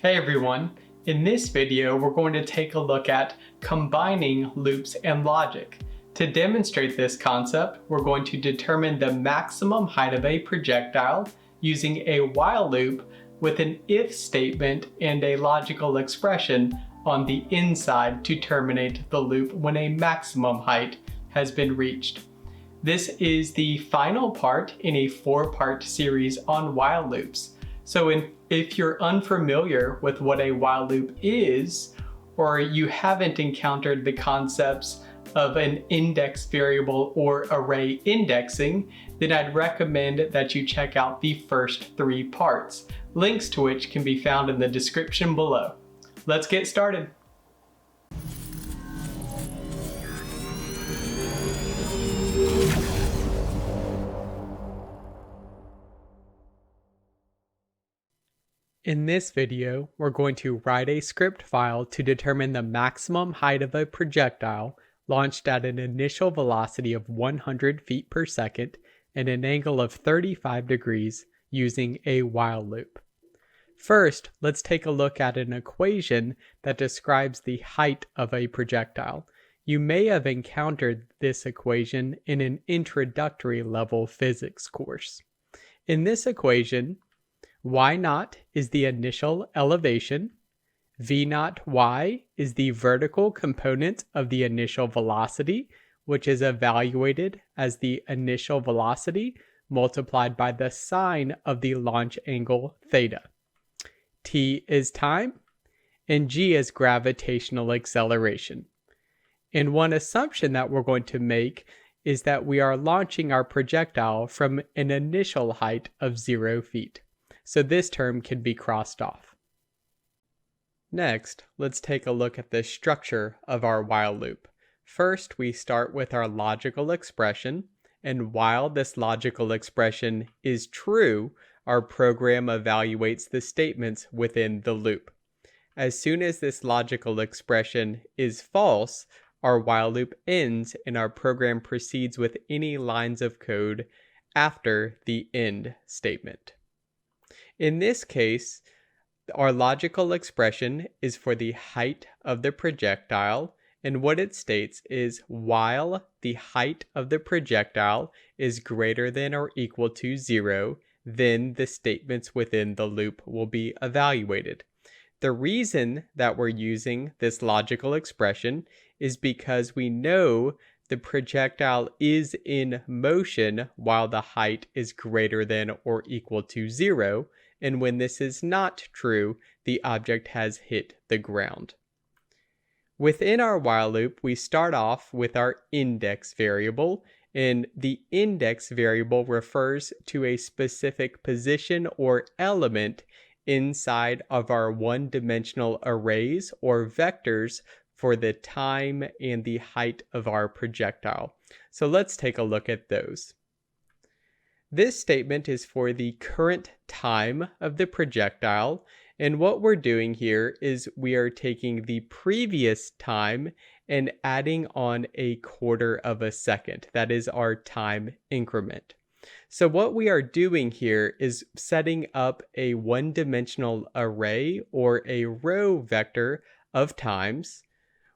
Hey everyone! In this video, we're going to take a look at combining loops and logic. To demonstrate this concept, we're going to determine the maximum height of a projectile using a while loop with an if statement and a logical expression on the inside to terminate the loop when a maximum height has been reached. This is the final part in a 4-part series on while loops. So if you're unfamiliar with what a while loop is, or you haven't encountered the concepts of an index variable or array indexing, then I'd recommend that you check out the first 3 parts, links to which can be found in the description below. Let's get started. In this video, we're going to write a script file to determine the maximum height of a projectile launched at an initial velocity of 100 feet per second and an angle of 35 degrees using a while loop. First, let's take a look at an equation that describes the height of a projectile. You may have encountered this equation in an introductory level physics course. In this equation, y0 is the initial elevation, v0 y is the vertical component of the initial velocity, which is evaluated as the initial velocity multiplied by the sine of the launch angle theta. T is time, and g is gravitational acceleration. And one assumption that we're going to make is that we are launching our projectile from an initial height of 0 feet. So this term can be crossed off. Next, let's take a look at the structure of our while loop. First, we start with our logical expression, and while this logical expression is true, our program evaluates the statements within the loop. As soon as this logical expression is false, our while loop ends and our program proceeds with any lines of code after the end statement. In this case, our logical expression is for the height of the projectile, and what it states is while the height of the projectile is greater than or equal to 0, then the statements within the loop will be evaluated. The reason that we're using this logical expression is because we know the projectile is in motion while the height is greater than or equal to 0, and when this is not true, the object has hit the ground. Within our while loop, we start off with our index variable, and the index variable refers to a specific position or element inside of our one-dimensional arrays or vectors for the time and the height of our projectile. So let's take a look at those. This statement is for the current time of the projectile, and what we're doing here is we are taking the previous time and adding on a quarter of a second. That is our time increment. So what we are doing here is setting up a one-dimensional array or a row vector of times,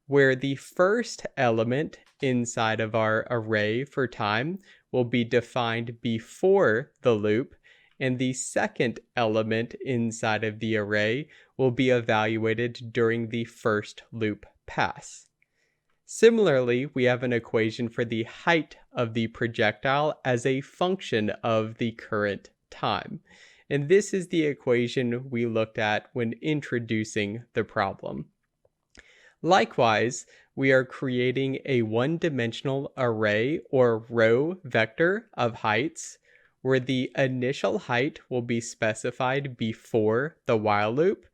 where the first element inside of our array for time will be defined before the loop, and the second element inside of the array will be evaluated during the first loop pass. Similarly, we have an equation for the height of the projectile as a function of the current time. And this is the equation we looked at when introducing the problem. Likewise, we are creating a one-dimensional array or row vector of heights where the initial height will be specified before the while loop,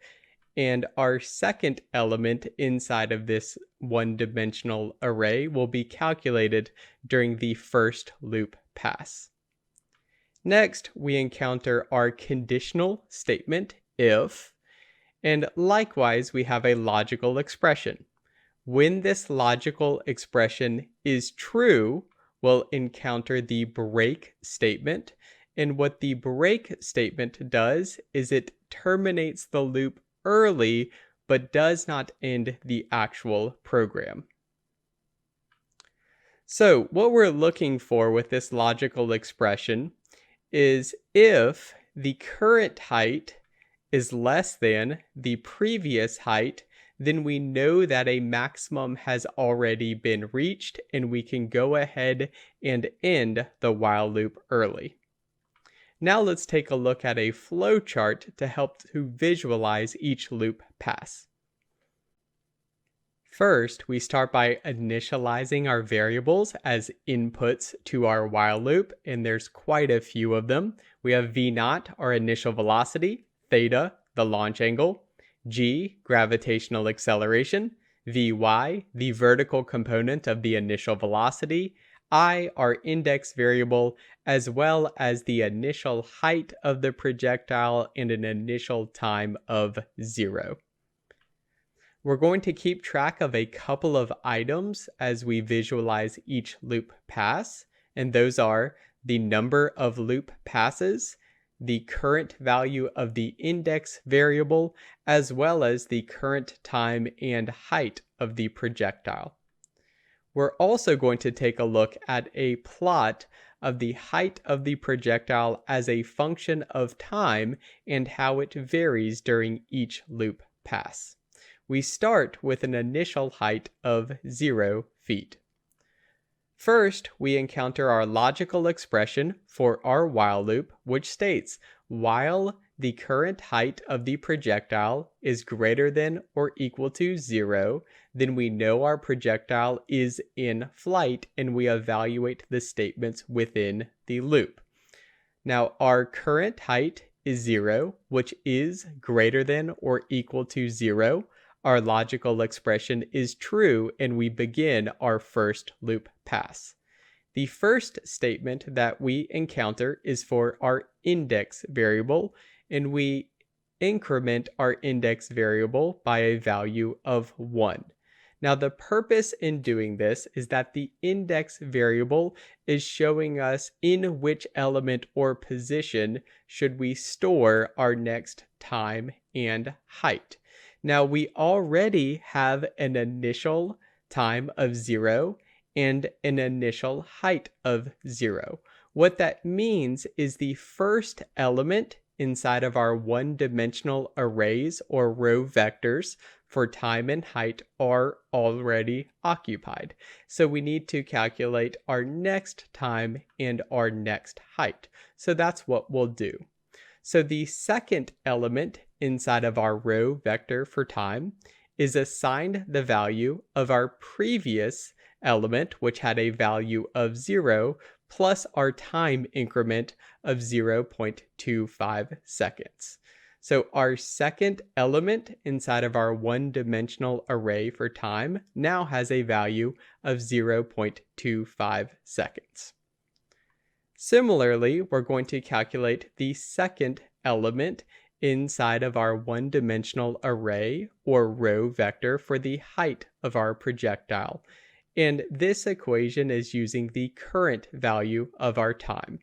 and our second element inside of this one-dimensional array will be calculated during the first loop pass. Next, we encounter our conditional statement, if, and likewise we have a logical expression. When this logical expression is true, we'll encounter the break statement, and what the break statement does is it terminates the loop early, but does not end the actual program. So what we're looking for with this logical expression is if the current height is less than the previous height, then we know that a maximum has already been reached and we can go ahead and end the while loop early. Now let's take a look at a flowchart to help to visualize each loop pass. First, we start by initializing our variables as inputs to our while loop, and there's quite a few of them. We have v0, our initial velocity, theta, the launch angle, g, gravitational acceleration, vy, the vertical component of the initial velocity, I, our index variable, as well as the initial height of the projectile and an initial time of 0. We're going to keep track of a couple of items as we visualize each loop pass, and those are the number of loop passes, the current value of the index variable, as well as the current time and height of the projectile. We're also going to take a look at a plot of the height of the projectile as a function of time and how it varies during each loop pass. We start with an initial height of 0 feet. First, we encounter our logical expression for our while loop, which states while the current height of the projectile is greater than or equal to 0, then we know our projectile is in flight and we evaluate the statements within the loop. Now, our current height is 0, which is greater than or equal to 0. Our logical expression is true and we begin our first loop pass. The first statement that we encounter is for our index variable, and we increment our index variable by a value of 1. Now, the purpose in doing this is that the index variable is showing us in which element or position should we store our next time and height. Now, we already have an initial time of 0 and an initial height of 0. What that means is the first element inside of our one-dimensional arrays or row vectors for time and height are already occupied. So we need to calculate our next time and our next height. So that's what we'll do. So the second element inside of our row vector for time is assigned the value of our previous element, which had a value of 0, plus our time increment of 0.25 seconds. So our second element inside of our one-dimensional array for time now has a value of 0.25 seconds. Similarly, we're going to calculate the second element inside of our one-dimensional array or row vector for the height of our projectile. And this equation is using the current value of our time.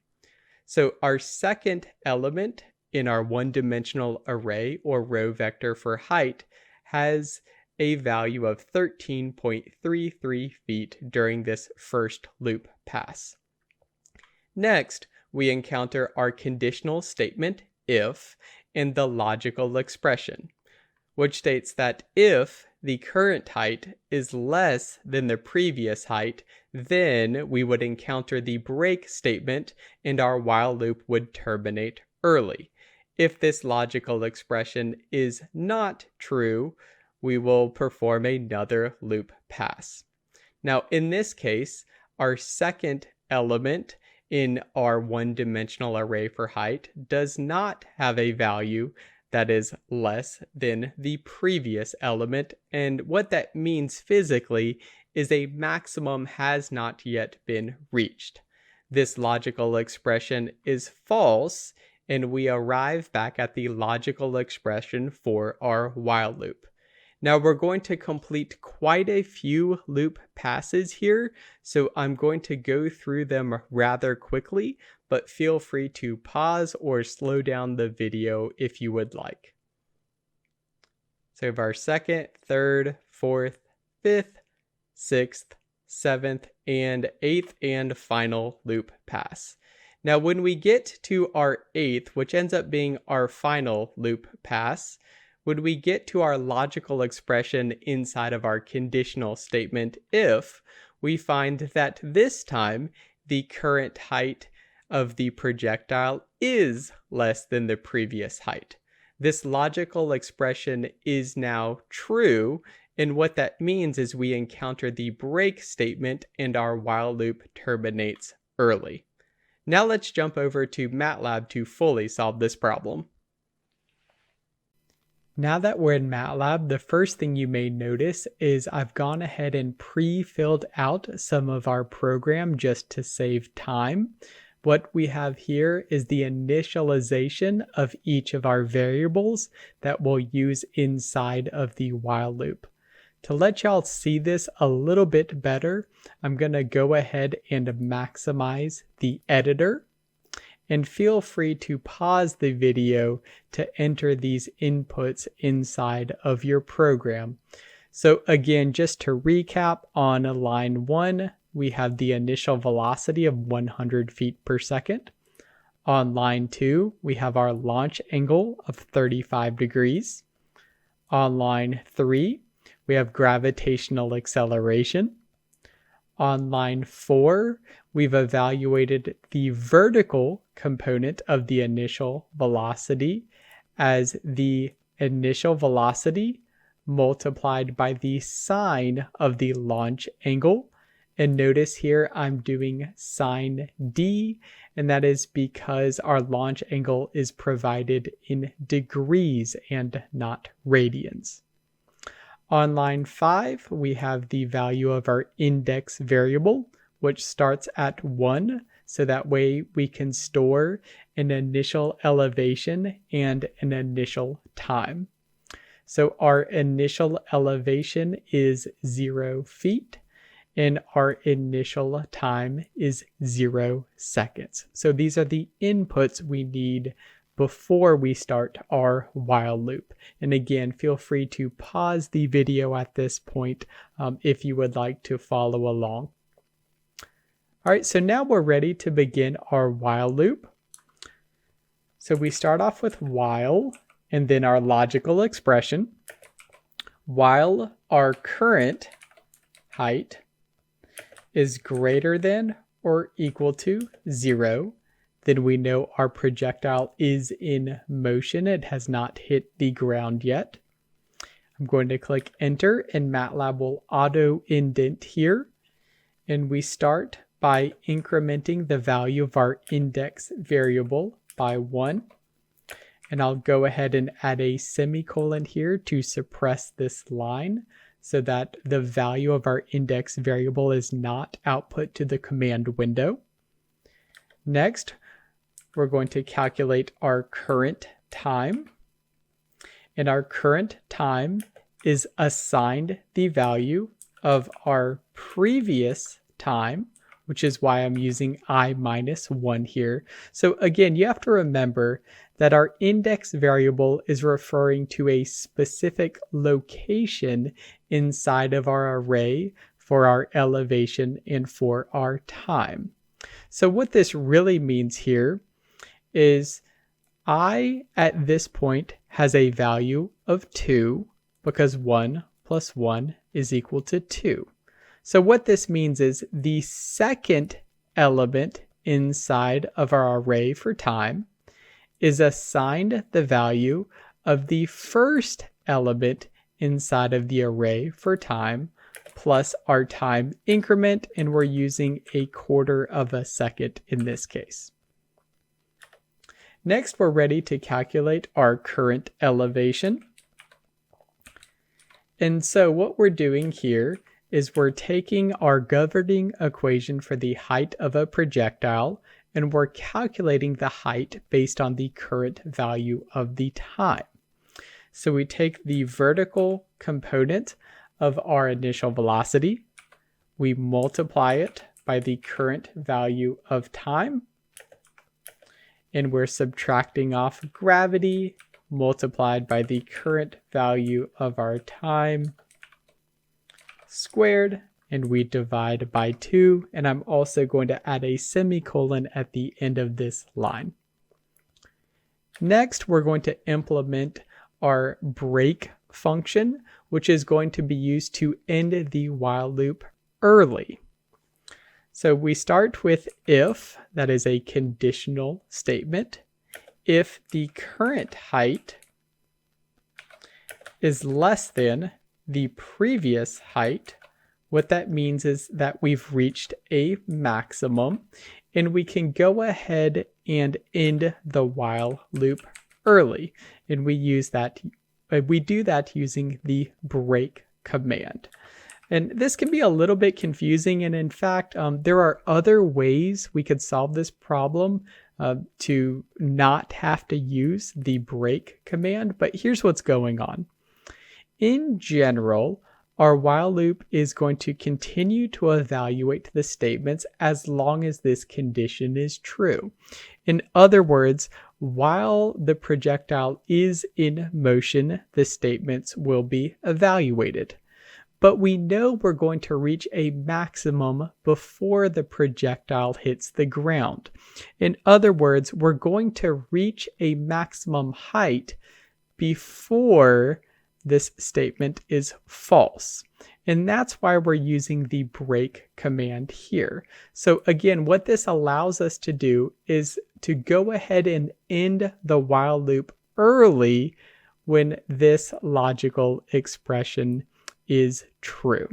So our second element in our one-dimensional array or row vector for height has a value of 13.33 feet during this first loop pass. Next, we encounter our conditional statement, if, and the logical expression, which states that if the current height is less than the previous height, then we would encounter the break statement and our while loop would terminate early. If this logical expression is not true, we will perform another loop pass. Now, in this case, our second element in our one-dimensional array for height does not have a value that is less than the previous element, and what that means physically is a maximum has not yet been reached. This logical expression is false, and we arrive back at the logical expression for our while loop. Now we're going to complete quite a few loop passes here, so I'm going to go through them rather quickly, but feel free to pause or slow down the video if you would like. So we have our second, third, fourth, fifth, sixth, seventh, and eighth and final loop pass. Now when we get to our eighth, which ends up being our final loop pass, when we get to our logical expression inside of our conditional statement if, we find that this time the current height of the projectile is less than the previous height. This logical expression is now true, and what that means is we encounter the break statement and our while loop terminates early. Now let's jump over to Matlab to fully solve this problem. Now that we're in Matlab, the first thing you may notice is I've gone ahead and pre-filled out some of our program just to save time. What we have here is the initialization of each of our variables that we'll use inside of the while loop. To let y'all see this a little bit better, I'm going to go ahead and maximize the editor. And feel free to pause the video to enter these inputs inside of your program. So again, just to recap, on line 1, we have the initial velocity of 100 feet per second. On line 2, we have our launch angle of 35 degrees. On line 3, we have gravitational acceleration. On line 4, we've evaluated the vertical component of the initial velocity as the initial velocity multiplied by the sine of the launch angle. And notice here I'm doing sine d, and that is because our launch angle is provided in degrees and not radians. On line 5, we have the value of our index variable, which starts at 1, so that way we can store an initial elevation and an initial time. So our initial elevation is 0 feet, and our initial time is 0 seconds. So these are the inputs we need before we start our while loop. And again, feel free to pause the video at this point if you would like to follow along. All right, so now we're ready to begin our while loop. So we start off with while and then our logical expression. While our current height is greater than or equal to 0, then we know our projectile is in motion. It has not hit the ground yet. I'm going to click enter and MATLAB will auto indent here. And we start by incrementing the value of our index variable by 1. And I'll go ahead and add a semicolon here to suppress this line so that the value of our index variable is not output to the command window. Next, we're going to calculate our current time. And our current time is assigned the value of our previous time, which is why I'm using I-1 here. So again, you have to remember that our index variable is referring to a specific location inside of our array for our elevation and for our time. So what this really means here is I at this point has a value of 2 because 1 plus 1 is equal to 2. So what this means is the second element inside of our array for time is assigned the value of the first element inside of the array for time plus our time increment, and we're using 1/4 of a second in this case. Next, we're ready to calculate our current elevation. And so what we're doing here is we're taking our governing equation for the height of a projectile and we're calculating the height based on the current value of the time. So we take the vertical component of our initial velocity, we multiply it by the current value of time, and we're subtracting off gravity multiplied by the current value of our time squared, and we divide by 2, and I'm also going to add a semicolon at the end of this line. Next, we're going to implement our break function, which is going to be used to end the while loop early. So we start with if, that is a conditional statement. If the current height is less than the previous height, what that means is that we've reached a maximum, and we can go ahead and end the while loop early. And we do that using the break command. And this can be a little bit confusing, and in fact, there are other ways we could solve this problem to not have to use the break command, but here's what's going on. In general, our while loop is going to continue to evaluate the statements as long as this condition is true. In other words, while the projectile is in motion, the statements will be evaluated. But we know we're going to reach a maximum before the projectile hits the ground. In other words, we're going to reach a maximum height before this statement is false. And that's why we're using the break command here. So again, what this allows us to do is to go ahead and end the while loop early when this logical expression is true.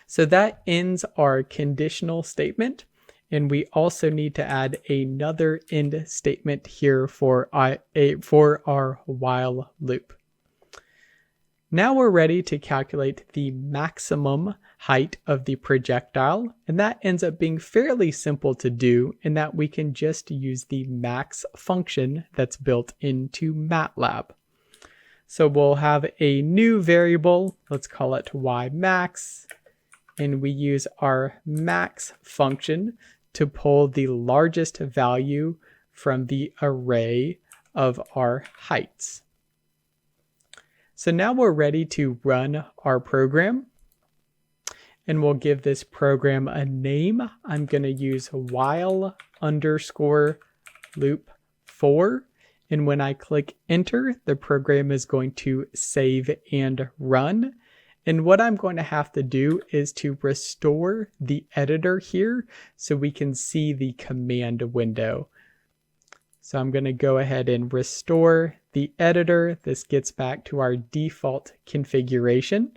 So that ends our conditional statement. And we also need to add another end statement here for our while loop. Now we're ready to calculate the maximum height of the projectile, and that ends up being fairly simple to do in that we can just use the max function that's built into Matlab. So we'll have a new variable, let's call it ymax, and we use our max function to pull the largest value from the array of our heights. So now we're ready to run our program, and we'll give this program a name. I'm going to use while underscore loop 4, and when I click enter, the program is going to save and run. And what I'm going to have to do is to restore the editor here so we can see the command window. So I'm going to go ahead and restore the editor. This gets back to our default configuration,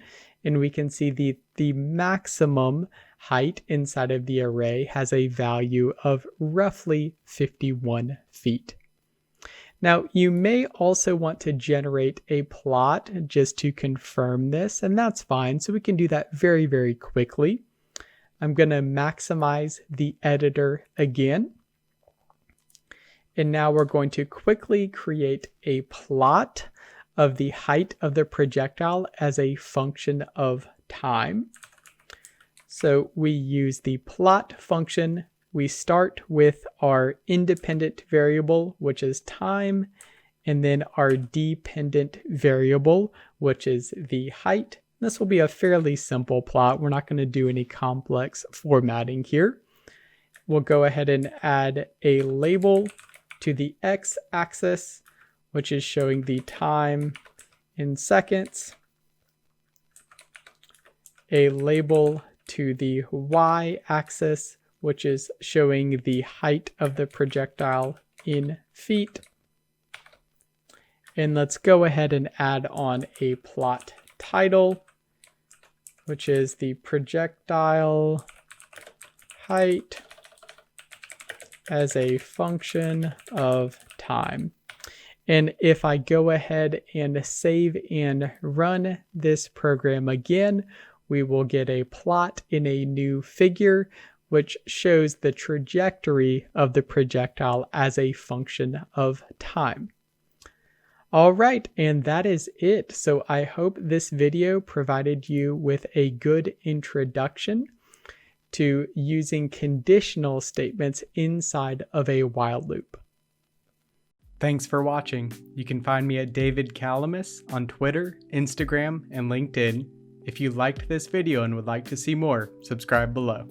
and we can see the maximum height inside of the array has a value of roughly 51 feet. Now, you may also want to generate a plot just to confirm this, and that's fine. So we can do that very, very quickly. I'm going to maximize the editor again. And now we're going to quickly create a plot of the height of the projectile as a function of time. So we use the plot function. We start with our independent variable, which is time, and then our dependent variable, which is the height. This will be a fairly simple plot. We're not going to do any complex formatting here. We'll go ahead and add a label to the x-axis, which is showing the time in seconds, a label to the y-axis, which is showing the height of the projectile in feet. And let's go ahead and add on a plot title, which is the projectile height as a function of time. And if I go ahead and save and run this program again, we will get a plot in a new figure, which shows the trajectory of the projectile as a function of time. All right, and that is it. So I hope this video provided you with a good introduction to using conditional statements inside of a while loop. Thanks for watching. You can find me at David Calamus on Twitter, Instagram, and LinkedIn. If you liked this video and would like to see more, subscribe below.